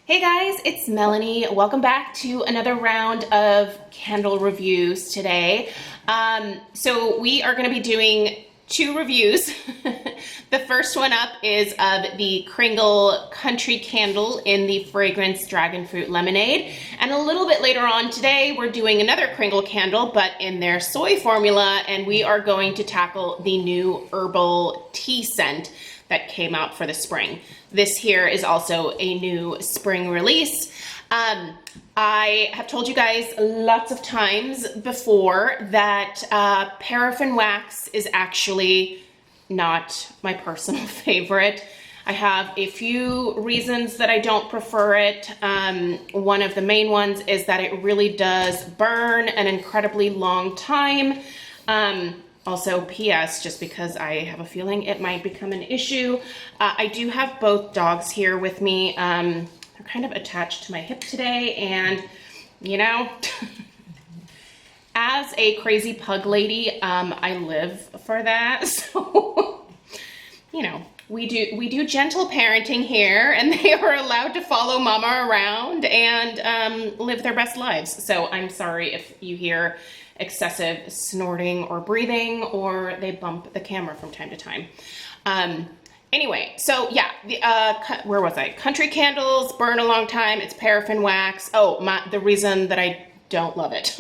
Hey guys, it's Melanie. Welcome back to another round of candle reviews today. So we are going to be doing two reviews. The first one up is of the Kringle Country Candle in the fragrance Dragon Fruit Lemonade. And a little bit later on today, we're doing another Kringle candle, but in their soy formula, and we are going to tackle the new herbal tea scent that came out for the spring. This here is also a new spring release. I have told you guys lots of times before that paraffin wax is actually not my personal favorite. I have a few reasons that I don't prefer it. One of the main ones is that it really does burn an incredibly long time. Also, PS, just because I have a feeling it might become an issue. I do have both dogs here with me. They're kind of attached to my hip today, and you know, as a crazy pug lady, I live for that. So, you know, we do gentle parenting here, and they are allowed to follow mama around and live their best lives. So I'm sorry if you hear excessive snorting or breathing, or they bump the camera from time to time. Anyway, so yeah, where was I? Country candles burn a long time. It's paraffin wax. Oh, the reason that I don't love it.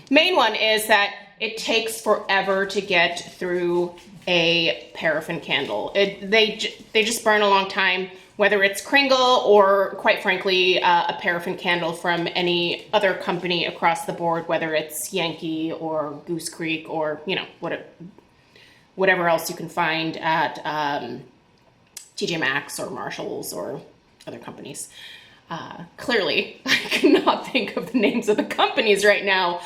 Main one is that it takes forever to get through a paraffin candle. They just burn a long time, whether it's Kringle or, quite frankly, a paraffin candle from any other company across the board, whether it's Yankee or Goose Creek or, you know, whatever else you can find at TJ Maxx or Marshall's or other companies. Clearly, I cannot think of the names of the companies right now.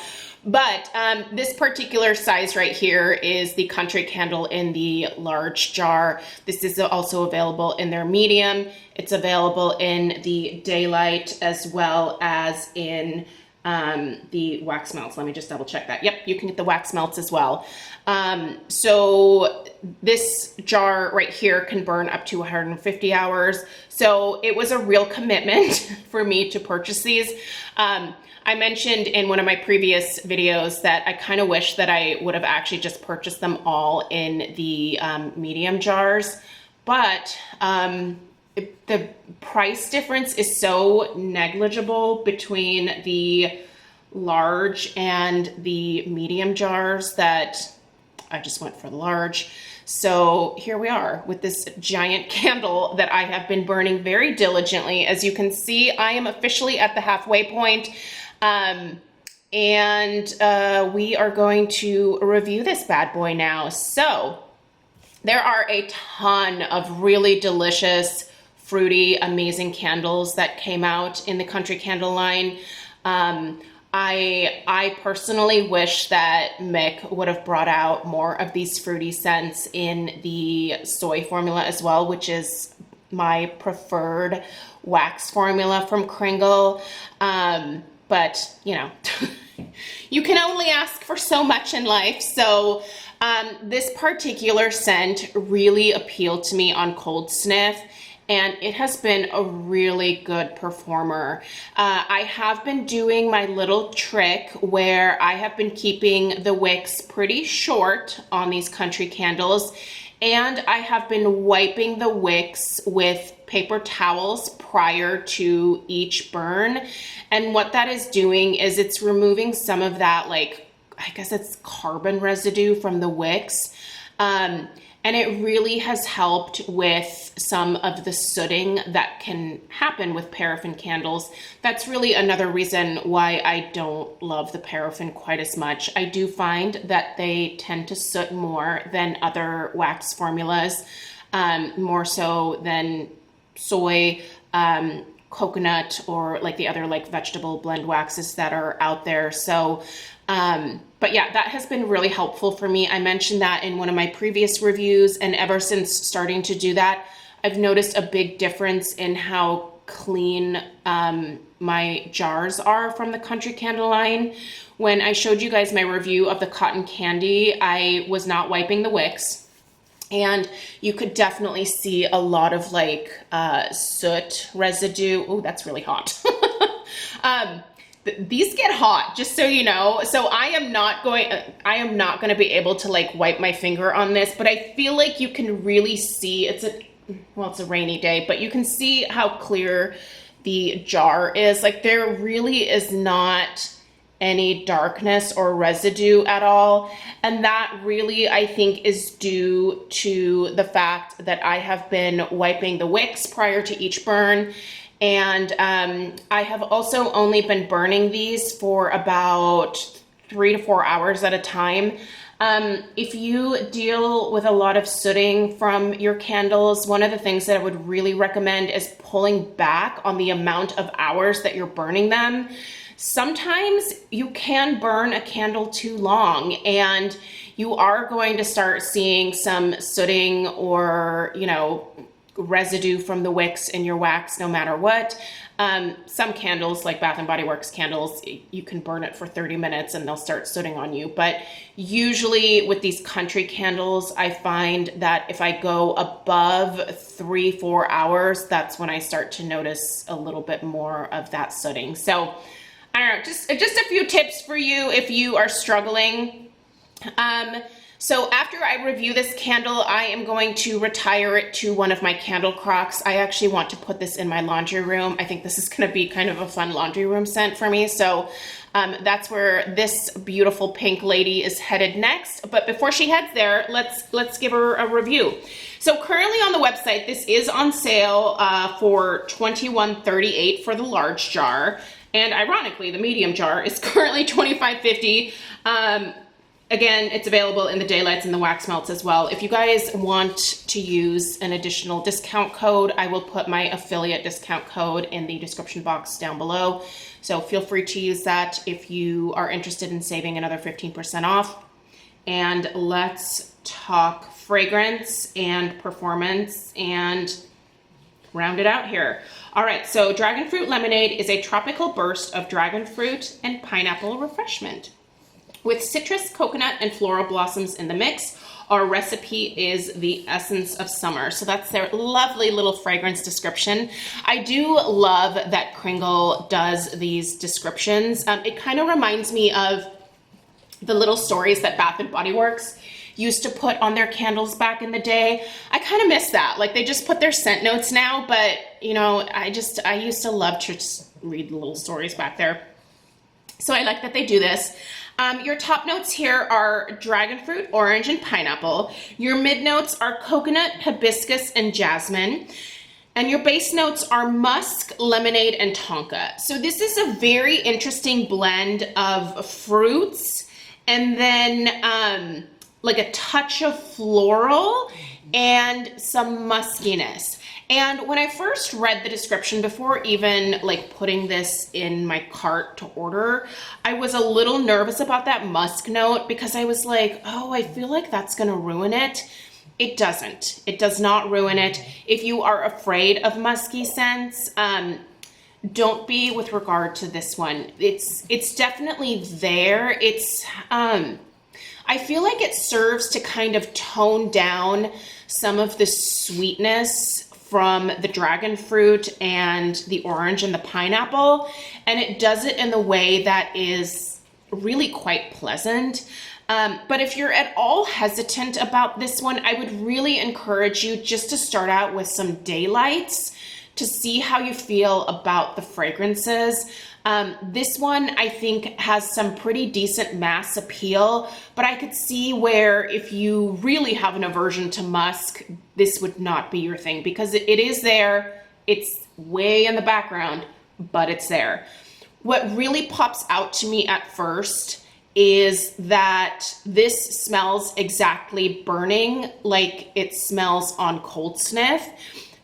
But this particular size right here is the Country Candle in the large jar. This is also available in their medium. It's available in the daylight as well as in the wax melts. Let me just double check that. Yep, you can get the wax melts as well. So this jar right here can burn up to 150 hours. So it was a real commitment for me to purchase these. I mentioned in one of my previous videos that I kind of wish that I would have actually just purchased them all in the medium jars, but the price difference is so negligible between the large and the medium jars that I just went for the large. So here we are with this giant candle that I have been burning very diligently. As you can see, I am officially at the halfway point. We are going to review this bad boy now. So there are a ton of really delicious, fruity, amazing candles that came out in the Country Candle line. I personally wish that Mick would have brought out more of these fruity scents in the soy formula as well, which is my preferred wax formula from Kringle. But, you know, you can only ask for so much in life. So this particular scent really appealed to me on cold sniff, and it has been a really good performer. I have been doing my little trick where I have been keeping the wicks pretty short on these country candles, and I have been wiping the wicks with paper towels prior to each burn. And what that is doing is it's removing some of that, like, I guess it's carbon residue from the wicks. And it really has helped with some of the sooting that can happen with paraffin candles. That's really another reason why I don't love the paraffin quite as much. I do find that they tend to soot more than other wax formulas, more so than soy, coconut, or like the other like vegetable blend waxes that are out there. So, but yeah, that has been really helpful for me. I mentioned that in one of my previous reviews, and ever since starting to do that, I've noticed a big difference in how clean my jars are from the Country Candle line. When I showed you guys my review of the cotton candy, I was not wiping the wicks. And you could definitely see a lot of like soot residue. Oh, that's really hot. These get hot, just so you know. So I am not going to be able to like wipe my finger on this, but I feel like you can really see it's a rainy day, but you can see how clear the jar is. Like there really is not any darkness or residue at all. And that really, I think, is due to the fact that I have been wiping the wicks prior to each burn. And I have also only been burning these for about 3 to 4 hours at a time. If you deal with a lot of sooting from your candles, one of the things that I would really recommend is pulling back on the amount of hours that you're burning them. Sometimes you can burn a candle too long and you are going to start seeing some sooting or, you know, residue from the wicks in your wax no matter what. Some candles, like Bath & Body Works candles, you can burn it for 30 minutes and they'll start sooting on you. But usually with these country candles, I find that if I go above 3-4 hours, that's when I start to notice a little bit more of that sooting. So I don't know, just a few tips for you if you are struggling. So after I review this candle, I am going to retire it to one of my candle crocks. I actually want to put this in my laundry room. I think this is going to be kind of a fun laundry room scent for me. So that's where this beautiful pink lady is headed next. But before she heads there, let's give her a review. So currently on the website, this is on sale for $21.38 for the large jar. And ironically, the medium jar is currently $25.50. Again, it's available in the daylights and the wax melts as well. If you guys want to use an additional discount code, I will put my affiliate discount code in the description box down below. So feel free to use that if you are interested in saving another 15% off. And let's talk fragrance and performance and round it out here. All right, so Dragon Fruit Lemonade is a tropical burst of dragon fruit and pineapple refreshment. With citrus, coconut, and floral blossoms in the mix, our recipe is the essence of summer. So that's their lovely little fragrance description. I do love that Kringle does these descriptions. It kind of reminds me of the little stories that Bath & Body Works used to put on their candles back in the day. I kind of miss that. Like they just put their scent notes now, but you know, I used to love to just read the little stories back there. So I like that they do this. Your top notes here are dragon fruit, orange, and pineapple. Your mid notes are coconut, hibiscus, and jasmine. And your base notes are musk, lemonade, and tonka. So this is a very interesting blend of fruits and then like a touch of floral and some muskiness. And when I first read the description before even like putting this in my cart to order, I was a little nervous about that musk note because I was like, oh, I feel like that's gonna ruin it. It doesn't. It does not ruin it. If you are afraid of musky scents, don't be with regard to this one. It's definitely there. I feel like it serves to kind of tone down some of the sweetness from the dragon fruit and the orange and the pineapple, and it does it in a way that is really quite pleasant. But if you're at all hesitant about this one, I would really encourage you just to start out with some daylights to see how you feel about the fragrances. This one I think has some pretty decent mass appeal, but I could see where if you really have an aversion to musk, this would not be your thing because it is there. It's way in the background, but it's there. What really pops out to me at first is that this smells exactly burning like it smells on cold sniff.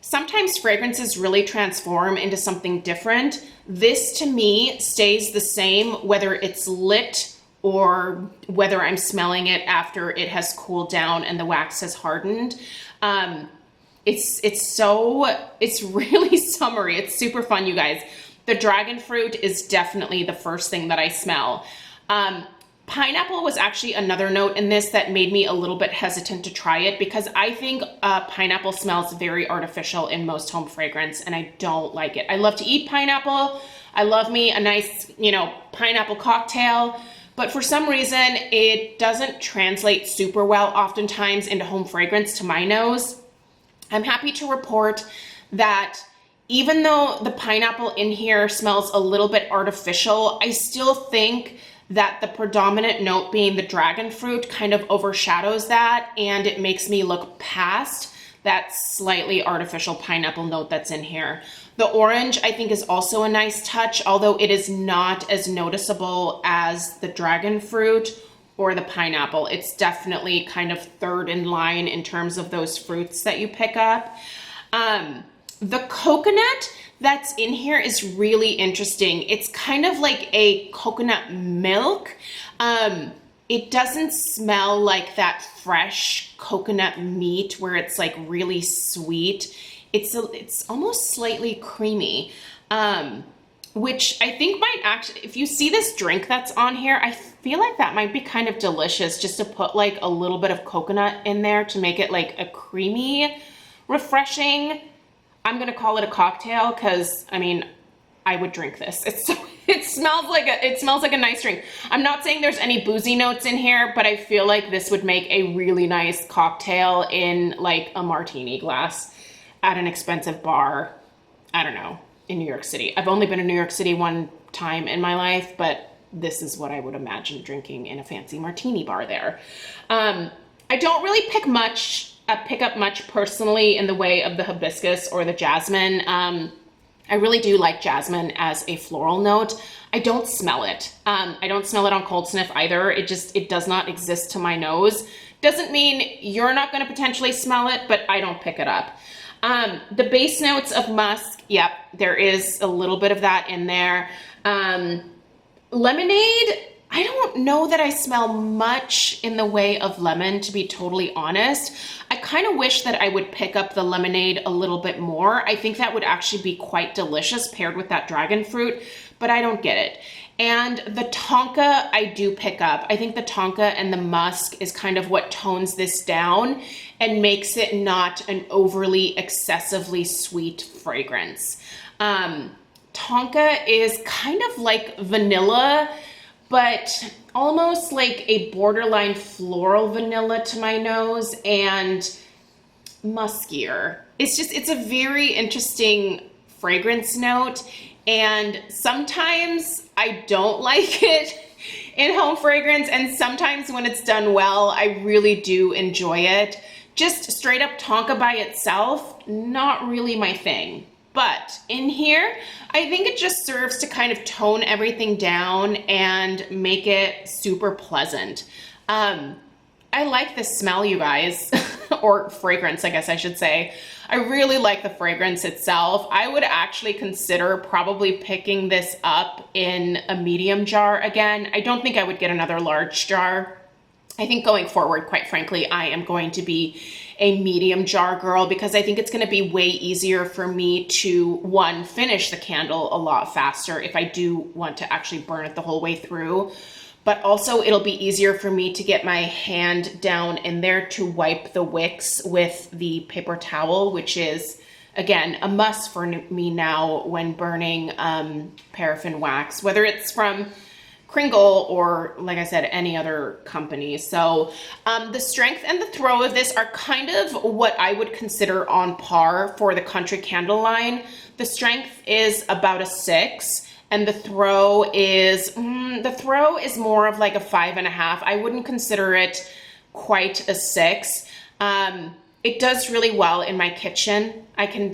Sometimes fragrances really transform into something different. This to me stays the same whether it's lit or whether I'm smelling it after it has cooled down and the wax has hardened. It's really summery. It's super fun, you guys. The dragon fruit is definitely the first thing that I smell. Pineapple was actually another note in this that made me a little bit hesitant to try it because I think pineapple smells very artificial in most home fragrance and I don't like it. I love to eat pineapple. I love me a nice, you know, pineapple cocktail, but for some reason it doesn't translate super well oftentimes into home fragrance to my nose. I'm happy to report that even though the pineapple in here smells a little bit artificial, I still think that the predominant note being the dragon fruit kind of overshadows that, and it makes me look past that slightly artificial pineapple note that's in here. The orange I think is also a nice touch, although it is not as noticeable as the dragon fruit or the pineapple. It's definitely kind of third in line in terms of those fruits that you pick up. The coconut that's in here is really interesting. It's kind of like a coconut milk. It doesn't smell like that fresh coconut meat where it's like really sweet. It's almost slightly creamy, which I think might actually, if you see this drink that's on here, I feel like that might be kind of delicious just to put like a little bit of coconut in there to make it like a creamy, refreshing, I'm gonna call it a cocktail because I mean, I would drink this. It smells like a nice drink. I'm not saying there's any boozy notes in here, but I feel like this would make a really nice cocktail in like a martini glass at an expensive bar. I don't know, in New York City. I've only been in New York City one time in my life, but this is what I would imagine drinking in a fancy martini bar there. I don't really pick up much personally in the way of the hibiscus or the jasmine. I really do like jasmine as a floral note. I don't smell it. I don't smell it on cold sniff either. It does not exist to my nose. Doesn't mean you're not going to potentially smell it, but I don't pick it up. The base notes of musk, yep, there is a little bit of that in there. Lemonade, I don't know that I smell much in the way of lemon, to be totally honest. I kind of wish that I would pick up the lemonade a little bit more. I think that would actually be quite delicious paired with that dragon fruit, but I don't get it. And the tonka I do pick up. I think the tonka and the musk is kind of what tones this down and makes it not an overly excessively sweet fragrance. Tonka is kind of like vanilla, but almost like a borderline floral vanilla to my nose and muskier. It's a very interesting fragrance note, and sometimes I don't like it in home fragrance, and sometimes when it's done well, I really do enjoy it. Just straight up tonka by itself, not really my thing. But in here, I think it just serves to kind of tone everything down and make it super pleasant. I like the smell, you guys, or fragrance, I guess I should say. I really like the fragrance itself. I would actually consider probably picking this up in a medium jar again. I don't think I would get another large jar. I think going forward, quite frankly, I am going to be a medium jar girl because I think it's going to be way easier for me to, one, finish the candle a lot faster if I do want to actually burn it the whole way through, but also it'll be easier for me to get my hand down in there to wipe the wicks with the paper towel, which is, again, a must for me now when burning paraffin wax, whether it's from Kringle or, like I said, any other company. So the strength and the throw of this are kind of what I would consider on par for the Country Candle line. The strength is about a 6, and the throw is more of like a 5.5. I wouldn't consider it quite a 6. It does really well in my kitchen. I can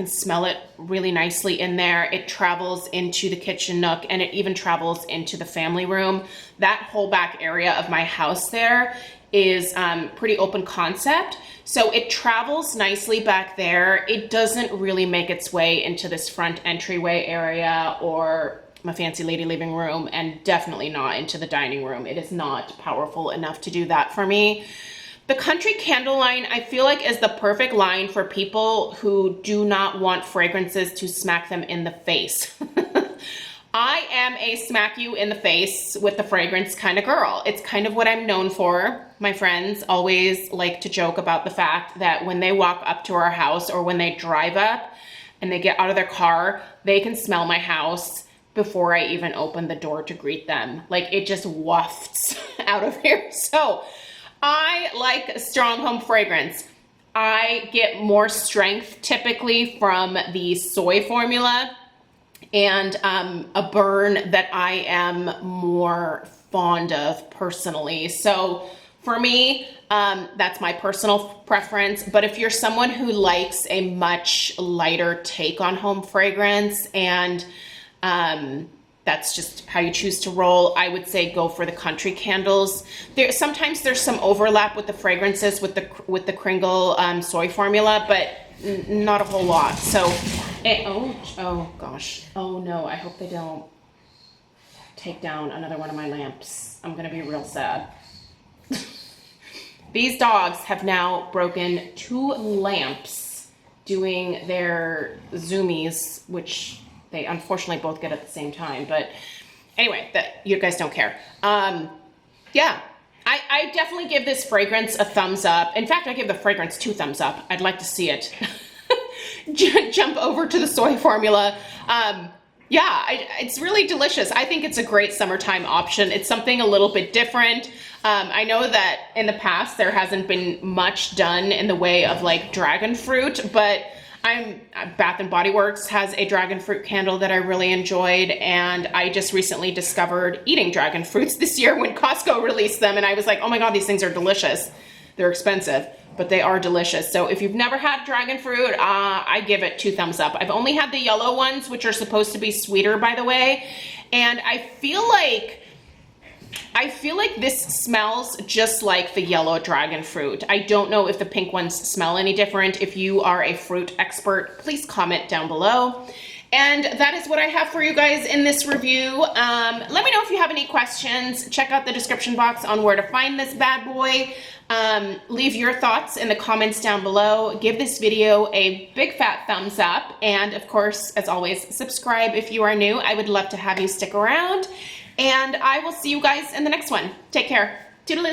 smell it really nicely in there. It travels into the kitchen nook and it even travels into the family room. That whole back area of my house there is pretty open concept. So it travels nicely back there. It doesn't really make its way into this front entryway area or my fancy lady living room, and definitely not into the dining room. It is not powerful enough to do that for me. The Country Candle line, I feel like, is the perfect line for people who do not want fragrances to smack them in the face. I am a smack you in the face with the fragrance kind of girl. It's kind of what I'm known for. My friends always like to joke about the fact that when they walk up to our house or when they drive up and they get out of their car, they can smell my house before I even open the door to greet them. Like, it just wafts out of here. So I like a strong home fragrance. I get more strength typically from the soy formula and a burn that I am more fond of personally. So for me, that's my personal preference. But if you're someone who likes a much lighter take on home fragrance and that's just how you choose to roll, I would say go for the country candles. Sometimes there's some overlap with the fragrances with the Kringle soy formula, but not a whole lot. So, oh gosh, oh no, I hope they don't take down another one of my lamps. I'm gonna be real sad. These dogs have now broken 2 lamps doing their zoomies, which they unfortunately both get at the same time. But anyway, that you guys don't care. Yeah, I definitely give this fragrance a thumbs up. In fact, I give the fragrance 2 thumbs up. I'd like to see it. Jump over to the soy formula. Yeah, it's really delicious. I think it's a great summertime option. It's something a little bit different. I know that in the past there hasn't been much done in the way of like dragon fruit, but Bath & Body Works has a dragon fruit candle that I really enjoyed, and I just recently discovered eating dragon fruits this year when Costco released them, and I was like, oh my god, these things are delicious. They're expensive, but they are delicious. So if you've never had dragon fruit, I give it 2 thumbs up. I've only had the yellow ones, which are supposed to be sweeter, by the way, and I feel like this smells just like the yellow dragon fruit. I don't know if the pink ones smell any different. If you are a fruit expert, please comment down below. And that is what I have for you guys in this review. Let me know if you have any questions. Check out the description box on where to find this bad boy. Leave your thoughts in the comments down below. Give this video a big fat thumbs up. And of course, as always, subscribe if you are new. I would love to have you stick around. And I will see you guys in the next one. Take care.